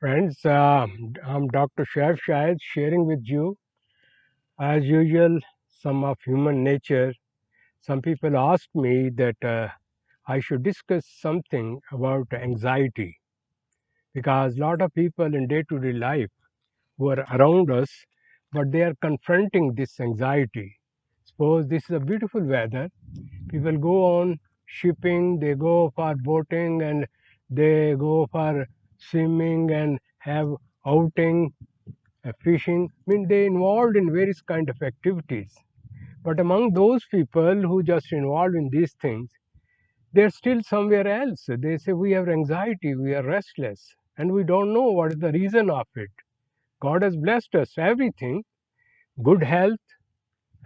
Friends, I'm Dr. Shaif Shahid sharing with you, as usual, some of human nature. Some people ask me that I should discuss something about anxiety because a lot of people in day to day life who are around us, but they are confronting this anxiety. Suppose this is a beautiful weather, people go on shipping, they go for boating, and they go for swimming and have outing fishing. I mean, they involved in various kind of activities. But among those people who just involved in these things, they're still somewhere else. They say we have anxiety, we are restless, and we don't know what is the reason of it. God has blessed us everything, good health,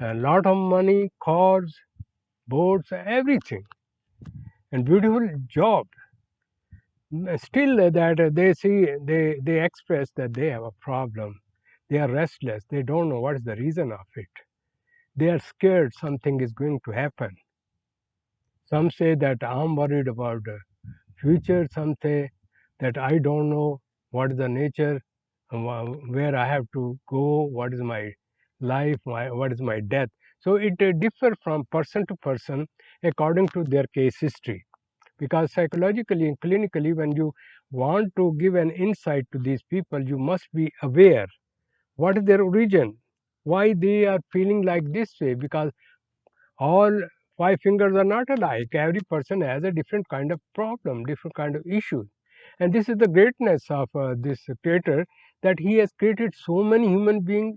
a lot of money, cars, boats, everything, and beautiful job. Still, that they express that they have a problem. They are restless. They don't know what is the reason of it. They are scared something is going to happen. Some say that I'm worried about the future. Some say that I don't know what is the nature, where I have to go, what is my life, what is my death. So it differs from person to person according to their case history. Because psychologically and clinically, when you want to give an insight to these people, you must be aware what is their origin, why they are feeling like this way, because all five fingers are not alike. Every person has a different kind of problem, different kind of issue. And this is the greatness of this creator, that he has created so many human beings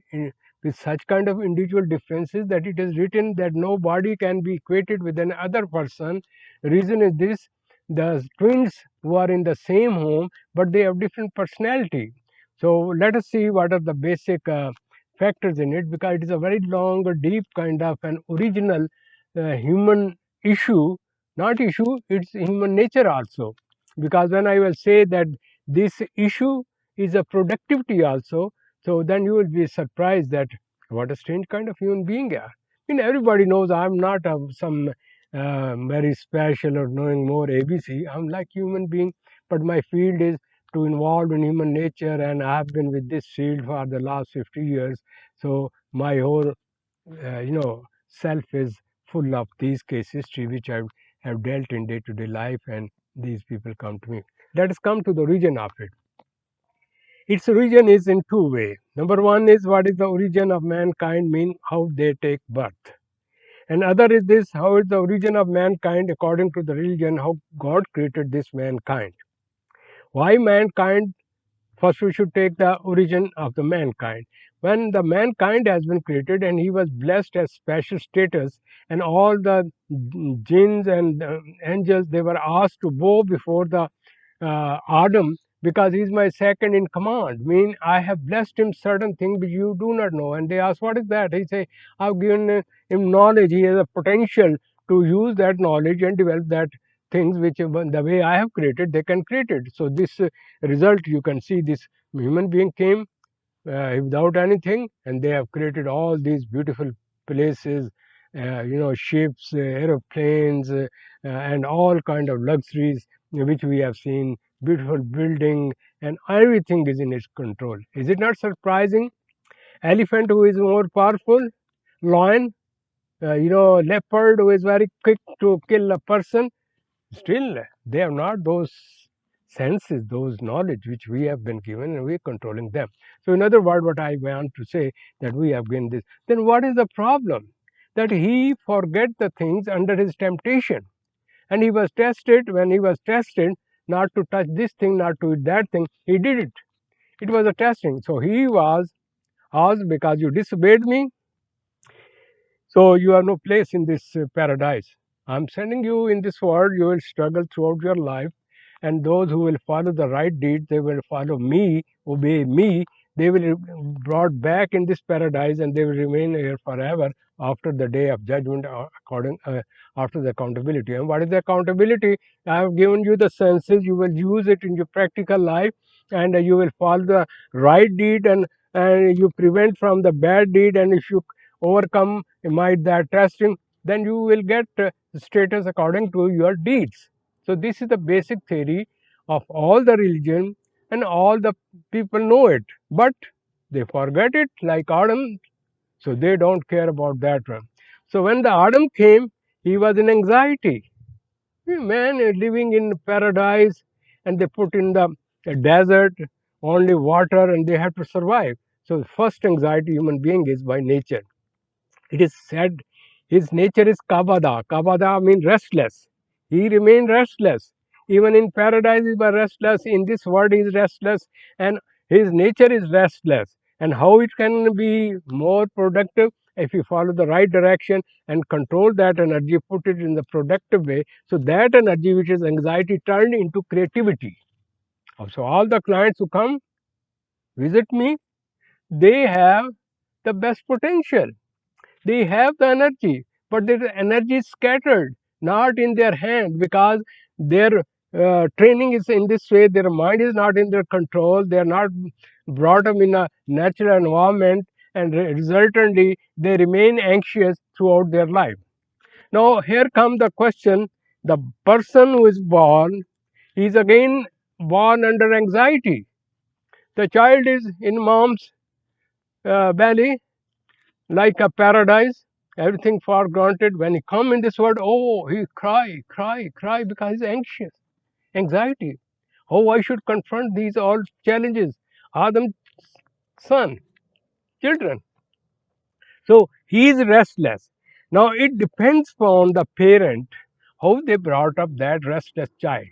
with such kind of individual differences that it is written that nobody can be equated with another person. Reason is this: the twins who are in the same home, but they have different personality. So let us see what are the basic factors in it, because it is a very long, deep kind of an original human issue, not issue, it's human nature also. Because when I will say that this issue is a productivity also, so then you will be surprised that what a strange kind of human being you are. I mean, everybody knows I'm not some very special or knowing more ABC. I'm like human being, but my field is to involve in human nature, and I have been with this field for the last 50 years. So my whole self is full of these case history which I have dealt in day to day life, and these people come to me. Let us come to the origin of it. Its origin is in two ways. Number one is what is the origin of mankind, mean how they take birth. And other is this: how is the origin of mankind according to the religion, how God created this mankind. Why mankind? First, we should take the origin of the mankind. When the mankind has been created and he was blessed as special status, and all the jinns and angels, they were asked to bow before the Adam, because he is my second in command. Mean I have blessed him certain things which you do not know. And they ask, what is that? He say, I've given him knowledge. He has a potential to use that knowledge and develop that things which the way I have created, they can create it. So this result, you can see this human being came without anything, and they have created all these beautiful places, ships, aeroplanes, and all kind of luxuries which we have seen, beautiful building, and everything is in its control. Is it not surprising? Elephant who is more powerful, lion, leopard who is very quick to kill a person. Still, they have not those senses, those knowledge which we have been given, and we are controlling them. So, in other words, what I want to say, that we have gained this. Then what is the problem? That he forget the things under his temptation, and he was tested. When he was tested, not to touch this thing, not to eat that thing, he did it. It was a testing. So he was asked, because you disobeyed me, so you have no place in this paradise. I'm sending you in this world, you will struggle throughout your life, and those who will follow the right deed, they will follow me, obey me, they will be brought back in this paradise, and they will remain here forever after the day of judgment, after the accountability. And what is the accountability? I have given you the senses, you will use it in your practical life, and you will follow the right deed, and you prevent from the bad deed, and if you overcome might that testing, then you will get status according to your deeds. So this is the basic theory of all the religion, and all the people know it, but they forget it like Adam, so they don't care about that one. So when the Adam came, he was in anxiety. Man is living in paradise, and they put in the desert only water, and they have to survive. So the first anxiety human being is by nature. It is said his nature is kabada. Kabada means restless. He remained restless. Even in paradise he was restless. In this world he is restless, and his nature is restless. And how it can be more productive if you follow the right direction and control that energy, put it in the productive way. So that energy, which is anxiety, turned into creativity. So all the clients who come visit me, they have the best potential. They have the energy, but their energy is scattered, not in their hand, because their training is in this way. Their mind is not in their control. They are not brought up in a natural environment, and resultantly they remain anxious throughout their life. Now here comes the question: the person who is born is again born under anxiety. The child is in mom's belly like a paradise, everything for granted. When he come in this world, oh, he cry because he's anxious, anxiety. How I should confront these all challenges, Adam's son, children. So he is restless. Now it depends on the parent how they brought up that restless child.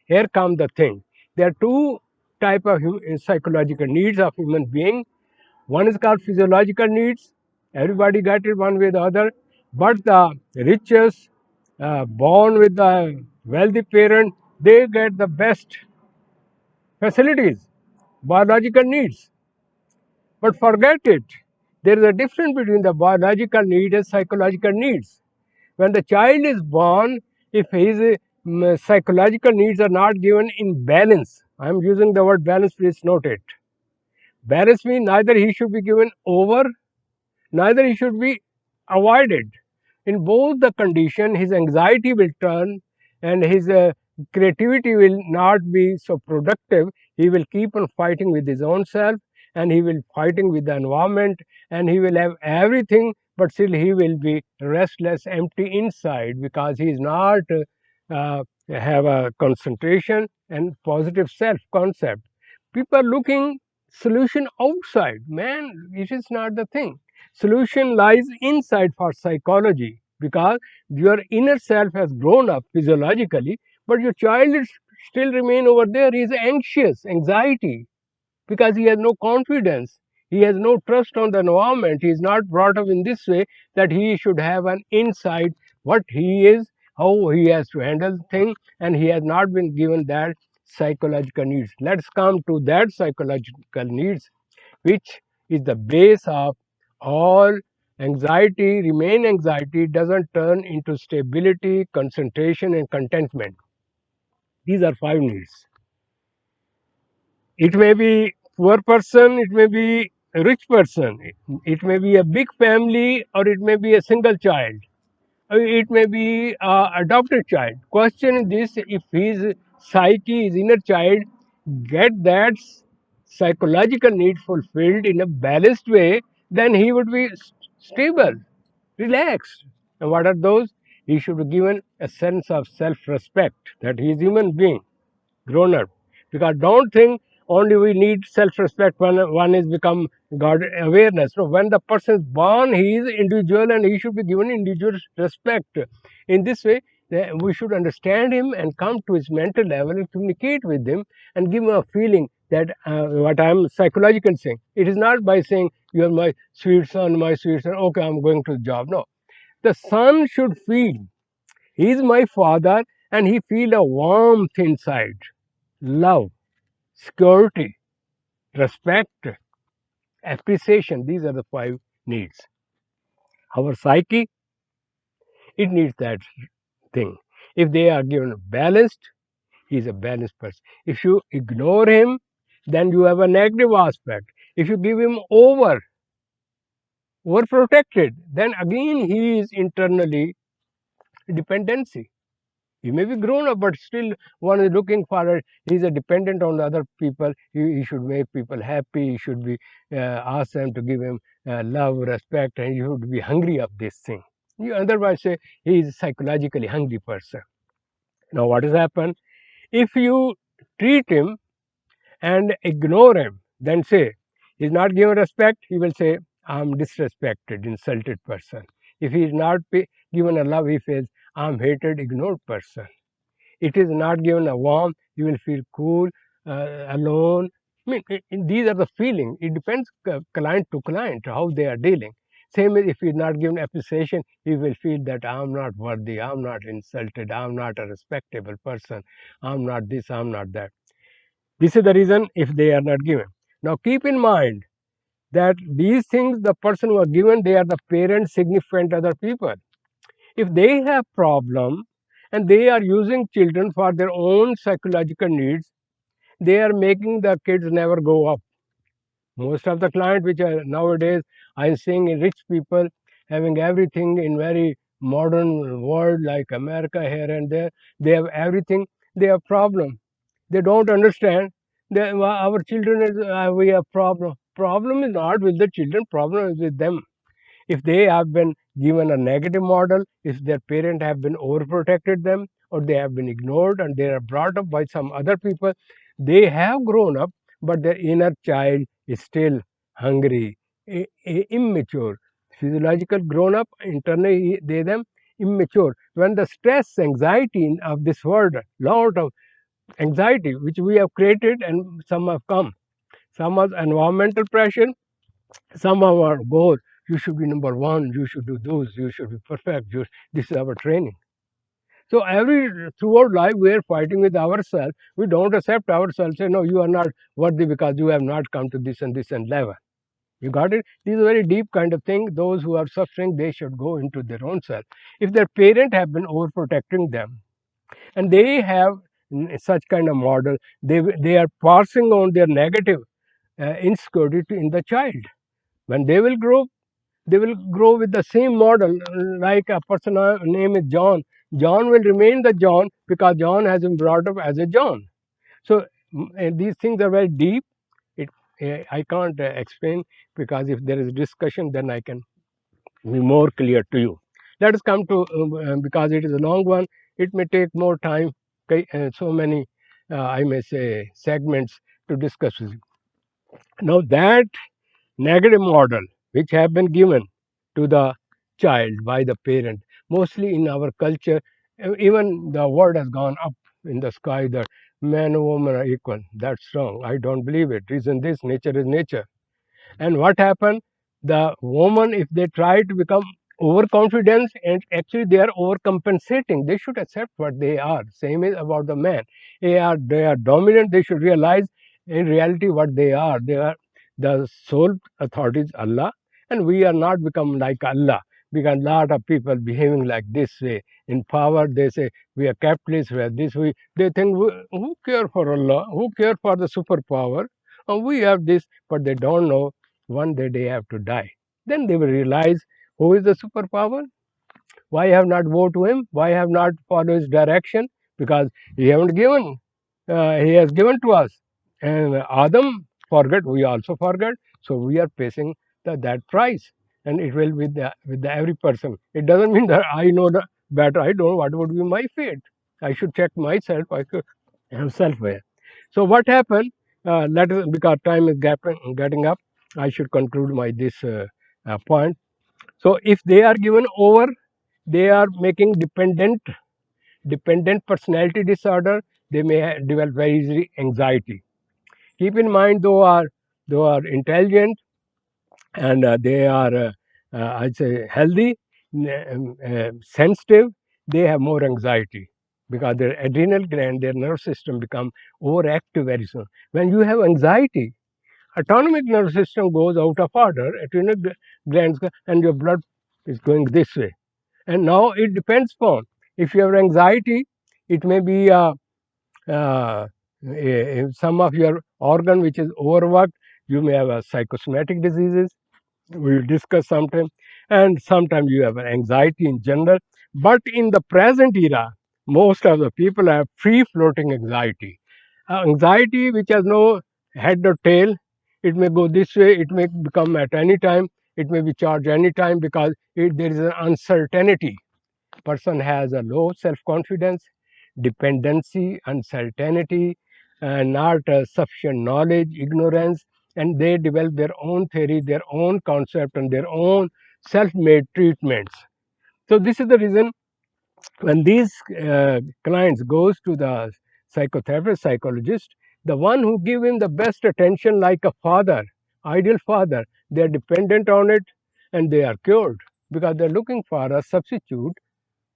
Here come the thing. There are two type of psychological needs of human being. One is called physiological needs. Everybody got it one way or the other. But the richest, born with the wealthy parent, they get the best facilities, biological needs. But forget it. There is a difference between the biological need and psychological needs. When the child is born, if his psychological needs are not given in balance, I am using the word balance, please note it. Balance means neither he should be given over, neither he should be avoided. In both the condition, his anxiety will turn, and his creativity will not be so productive. He will keep on fighting with his own self, and he will fighting with the environment, and he will have everything, but still he will be restless, empty inside, because he is not have a concentration and positive self concept. People are looking solution outside. Man, it is not the thing. Solution lies inside for psychology, because your inner self has grown up physiologically, but your child is still remain over there. He is anxious, anxiety, because he has no confidence. He has no trust on the environment. He is not brought up in this way that he should have an insight what he is, how he has to handle things, and he has not been given that psychological needs. Let's come to that psychological needs, which is the base of all anxiety. Remain anxiety doesn't turn into stability, concentration, and contentment. These are five needs. It may be poor person, it may be a rich person, it may be a big family, or it may be a single child, or it may be a adopted child. Question is this: if his psyche, his inner child, get that psychological need fulfilled in a balanced way, then he would be stable, relaxed. And what are those? He should be given a sense of self-respect, that he is a human being, grown up. Because don't think only we need self-respect when one is become God awareness. No, when the person is born, he is individual, and he should be given individual respect. In this way, we should understand him and come to his mental level and communicate with him and give him a feeling that what I am psychologically saying. It is not by saying you are my sweet son, my sweet son. Okay, I am going to the job. No, the son should feel he is my father, and he feel a warmth inside, love, security, respect, appreciation. These are the five needs. Our psyche, it needs that thing. If they are given balanced, he is a balanced person. If you ignore him, then you have a negative aspect. If you give him overprotected, then again he is internally dependency. He may be grown up, but still one is looking for it. He's a dependent on the other people. He should make people happy. He should be ask them to give him love, respect, and he should be hungry of this thing. You otherwise say he is a psychologically hungry person. Now, what has happened? If you treat him and ignore him, then say he's not given respect, he will say, I'm disrespected, insulted person. If he is not given a love, he says, I'm hated, ignored person. It is not given a warmth, you will feel cool, alone. I mean, these are the feelings. It depends client to client how they are dealing. Same as if he is not given appreciation, he will feel that I'm not worthy, I'm not insulted, I'm not a respectable person, I'm not this, I'm not that. This is the reason if they are not given. Now keep in mind that these things, the person who are given, they are the parents, significant other people. If they have problem and they are using children for their own psychological needs, they are making the kids never grow up. Most of the clients which are nowadays, I'm seeing rich people having everything in very modern world like America here and there. They have everything. They have problem. They don't understand that our children is we have problem. Problem is not with the children. Problem is with them. If they have been given a negative model, if their parent have been overprotected them, or they have been ignored and they are brought up by some other people, they have grown up, but their inner child is still hungry, immature. Physiological grown up, internally they them immature. When the stress, anxiety of this world, lot of anxiety which we have created and some have come. Some are environmental pressure, some of our goals. You should be number one, you should do those, you should be perfect. This is our training. So every throughout life we are fighting with ourselves. We don't accept ourselves, say, no, you are not worthy because you have not come to this and level. You got it? This is a very deep kind of thing. Those who are suffering, they should go into their own self. If their parents have been overprotecting them and they have such kind of model, they are passing on their negative insecurity in the child. When they will grow with the same model. Like a person name is John. John will remain the John because John has been brought up as a John. So these things are very deep. It, I can't explain, because if there is discussion, then I can be more clear to you. Let us come to, because it is a long one, it may take more time, okay, so many, I may say, segments to discuss with you. Now that negative model which have been given to the child by the parent, mostly in our culture, even the word has gone up in the sky that man and woman are equal. That's wrong. I don't believe it. Reason this, nature is nature. And what happened? The woman, if they try to become overconfident, and actually they are overcompensating, they should accept what they are. Same is about the man. They are dominant. They should realize in reality what they are. They are the sole authority is Allah, and we are not become like Allah. Because a lot of people behaving like this way in power, they say we are capitalists, we are this. They think who care for Allah, who care for the superpower, and we have this, but they don't know one day they have to die. Then they will realize who is the superpower, why have not voted to him, why have not followed his direction, because he haven't given, he has given to us. And Adam forget, we also forget, so we are facing that price. And it will be with the every person. It doesn't mean that I know the better, I don't know what would be my fate. I should check myself, I should have self-aware. So what happened, let us, because time is getting up, I should conclude my this point. So if they are given over, they are making dependent personality disorder. They may develop very easily anxiety. Keep in mind, though are intelligent and they are, I'd say, healthy, sensitive, they have more anxiety because their adrenal gland, their nerve system become overactive very soon. When you have anxiety, autonomic nervous system goes out of order, adrenal glands, and your blood is going this way. And now it depends upon, if you have anxiety, it may be some of your organ which is overworked. You may have a psychosomatic diseases. We will discuss sometime. And sometimes you have anxiety in general. But in the present era, most of the people have free floating anxiety. Anxiety which has no head or tail. It may go this way, it may become at any time, it may be charged any time because there is an uncertainty. Person has a low self confidence, dependency, uncertainty, not sufficient knowledge, ignorance, and they develop their own theory, their own concept, and their own self made treatments. So, this is the reason when these clients goes to the psychotherapist, psychologist, the one who give him the best attention like a father, ideal father, they are dependent on it and they are cured because they're looking for a substitute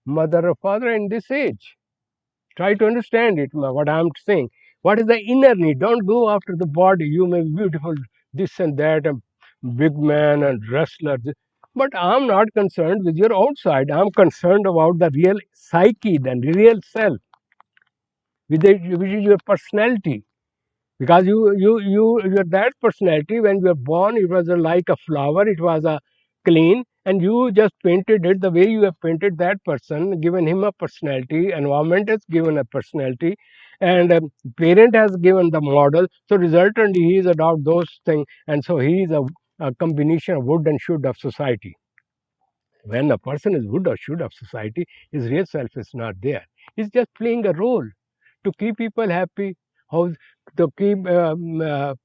mother or father in this age. Try to understand it, what I'm saying. What is the inner need? Don't go after the body. You may be beautiful, this and that, and big man and wrestler. But I'm not concerned with your outside. I'm concerned about the real psyche, the real self, which is your personality. Because you're that personality. When you were born, it was like a flower. It was a clean, and you just painted it the way you have painted that person, given him a personality. Environment has given a personality, and parent has given the model. So resultantly, he is adopt those things, and so he is a combination of would and should of society. When a person is would or should of society, his real self is not there. He's just playing a role to keep people happy, how to keep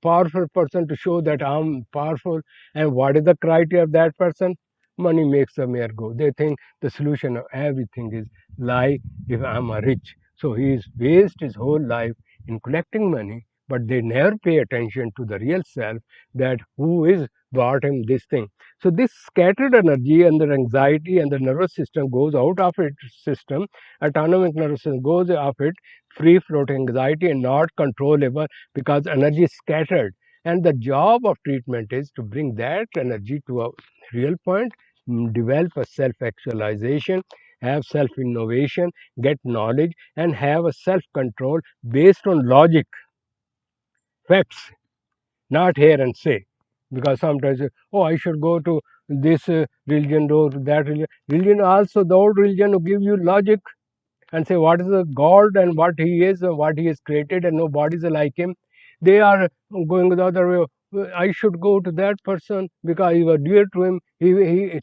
powerful person to show that I'm powerful. And what is the criteria of that person? Money makes the mayor go. They think the solution of everything is lie if I'm a rich. So he's waste his whole life in collecting money, but they never pay attention to the real self, that who is brought him this thing. So this scattered energy and the anxiety and the nervous system goes out of its system, autonomic nervous system goes off it, free floating anxiety and not controllable because energy is scattered. And the job of treatment is to bring that energy to a real point, develop a self actualization, have self innovation, get knowledge, and have a self control based on logic, facts, not here and say. Because sometimes, oh, I should go to this religion, or to that religion. Religion also, the old religion will give you logic and say what is the God and what he is and what he has created, and nobody is like him. They are going the other way. I should go to that person because you are dear to him.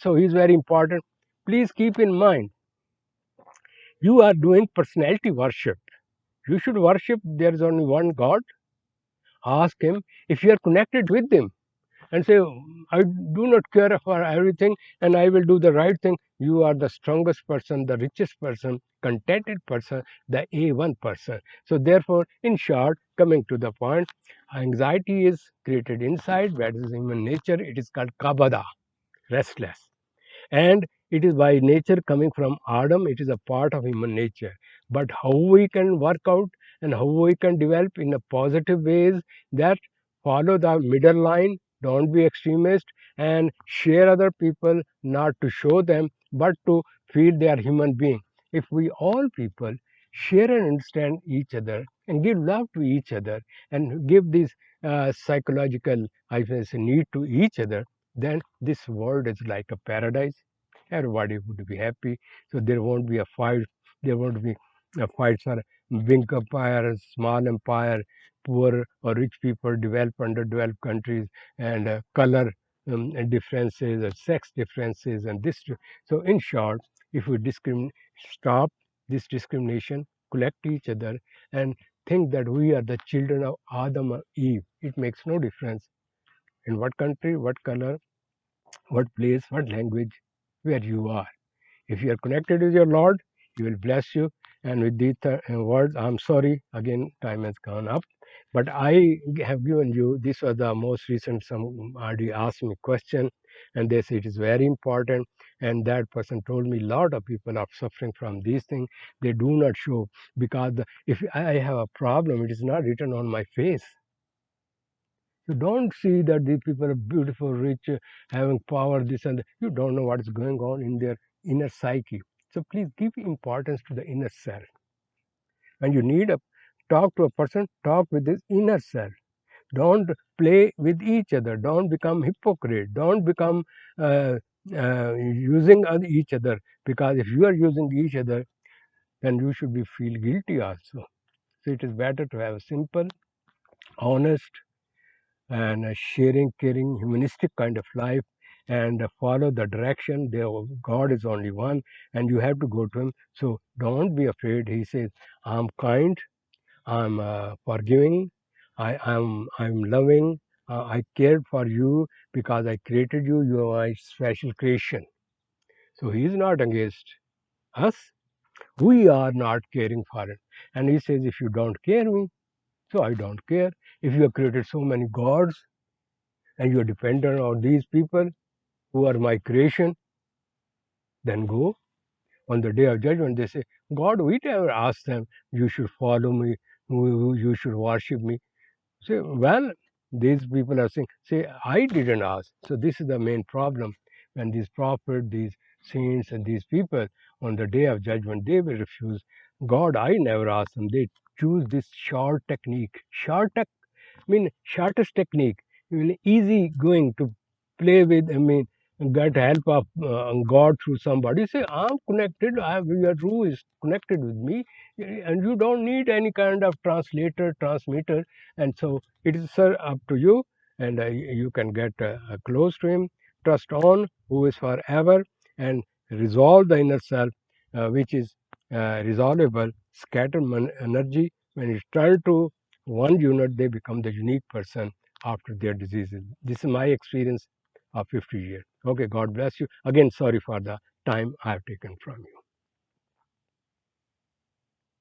So he's very important. Please keep in mind, you are doing personality worship. You should worship there is only one God. Ask him if you are connected with him and say, I do not care for everything and I will do the right thing. You are the strongest person, the richest person, contented person, the A1 person. So, therefore, in short, coming to the point, anxiety is created inside, that is human nature. It is called kabada, restless, and it is by nature coming from Adam. It is a part of human nature. But how we can work out and how we can develop in a positive ways, that follow the middle line, don't be extremist, and share other people, not to show them but to feel they are human being. If we all people share and understand each other and give love to each other and give this psychological, I say, need to each other, then this world is like a paradise. Everybody would be happy. So there won't be a fight. There won't be a fights or big empire, small empire, poor or rich people, developed, underdeveloped countries, and color differences, or sex differences, and this. So in short, if we stop this discrimination, collect each other, and think that we are the children of Adam or Eve, it makes no difference in what country, what color, what place, what language, where you are. If you are connected with your Lord, He will bless you. And with these words, I'm sorry, again, time has gone up. But I have given you, this was the most recent, somebody asked me a question, and they said it is very important. And that person told me a lot of people are suffering from these things. They do not show because if I have a problem, it is not written on my face. You don't see that these people are beautiful, rich, having power, this and that. You don't know what is going on in their inner psyche. So please give importance to the inner self. When you need a talk to a person, talk with his inner self. Don't play with each other. Don't become hypocrite. Don't become using each other. Because if you are using each other, then you should be feel guilty also. So it is better to have a simple, honest, and a sharing, caring, humanistic kind of life, and follow the direction. There, God is only one, and you have to go to Him. So don't be afraid. He says, "I'm kind, I'm forgiving, I'm loving. I cared for you because I created you. You are my special creation." So He is not against us. We are not caring for it, and He says, "If you don't care me, so I don't care. If you have created so many gods, and you are dependent on these people who are my creation, then go." On the day of judgment, they say, "God, we never asked them, you should follow me, you should worship me." Say, well, these people are saying, say, I didn't ask. So this is the main problem. When these prophets, these saints, and these people, on the day of judgment, they will refuse. God, I never asked them. They choose this short technique. Shortest technique, easy going to play with. Get help of God through somebody. Say, I'm connected. Your Ruh is connected with me, and you don't need any kind of translator, transmitter. And so it is, sir, up to you, and you can get close to Him. Trust on who is forever, and resolve the inner self, which is resolvable. Scatter energy. When it's turned to one unit, they become the unique person after their diseases. This is my experience of 50 years. Okay, God bless you. Again, sorry for the time I have taken from you.